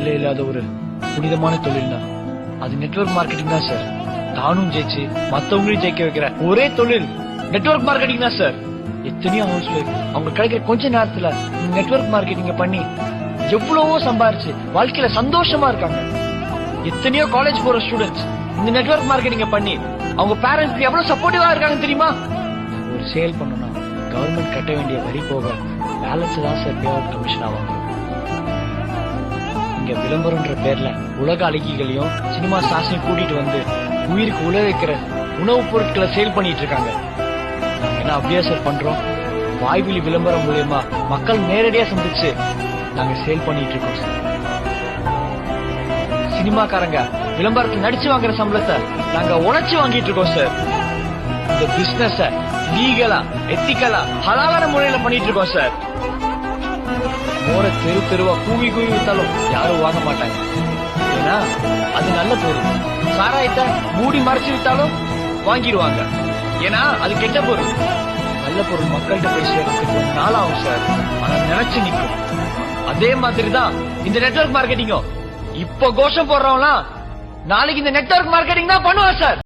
உலகத்துல இல்லாத ஒரு புனிதமான தொழில்னா அது நெட்வொர்க் மார்க்கெட்டிங் தான் சார். தானும் ஜெயிச்சு மத்தவங்களையும் ஜெயிக்க வைக்கிற ஒரே தொழில் நெட்வொர்க் மார்க்கெட்டிங் தான் சார். எத்தனையோ ஹவுஸ் ஒய்ஃப் அவங்க கிடைக்கிற கொஞ்ச நேரத்துல நெட்வொர்க் மார்க்கெட்டிங்க பண்ணி எவ்வளவோ சம்பாரிச்சு வாழ்க்கையில சந்தோஷமா இருக்காங்க. எத்தனையோ காலேஜ் போற ஸ்டூடெண்ட்ஸ் இந்த நெட்வொர்க் மார்க்கெட்டிங்க பண்ணி அவங்க பேரண்ட்ஸ்க்கு எவ்வளவு சப்போர்ட்டிவா இருக்காங்க தெரியுமா? ஒரு சேல் பண்ணணும்னா கவர்மெண்ட் கட்ட வேண்டிய வரி போக பேலன்ஸ் தான் சார் பே அவுட் கமிஷன் ஆவாங்க. இங்க விளம்பரம்ன்ற பேர்ல உலக அழகிகளையும் சினிமா ஸ்டார்ஸையும் கூட்டிட்டு வந்து உயிருக்கு உழ வைக்கிற உணவுப் பொருட்களை சேல் பண்ணிட்டு இருக்காங்க. நாங்க என்ன அப்படியே சார் பண்றோம்? வாய்வெளி விளம்பரம் மூலியமா மக்கள் நேரடியா சந்திச்சு நாங்க சேல் பண்ணிட்டு இருக்கோம் சார். சினிமாக்காரங்க விளம்பரத்தில் நடிச்சு வாங்குற சம்பளத்தை நாங்க உழைச்சு வாங்கிட்டு இருக்கோம் சார். இந்த பிசினஸ் லீகலா எத்திக்கலா ஹலாலான முறையில பண்ணிட்டு இருக்கோம் சார். மோர தெரு தெருவா கூவி கூவி வித்தாலும் யாரும் வாங்க மாட்டாங்க. ஏன்னா அது நல்ல பொருள். சாராயத்தை மூடி மறைச்சு வித்தாலும் வாங்கிடுவாங்க. ஏன்னா அது கெட்ட பொருள். நல்ல பொருள் மக்கள்கிட்ட போய் சேர்றதுக்கு நாளாகும் சார். ஆனா நினைச்சு நிற்கும். அதே மாதிரிதான் இந்த நெட்வொர்க் மார்க்கெட்டிங்கும். இப்ப கோஷம் போடுறவங்களாம் நாளைக்கு இந்த நெட்வொர்க் மார்க்கெட்டிங் தான் பண்ணுவான் சார்.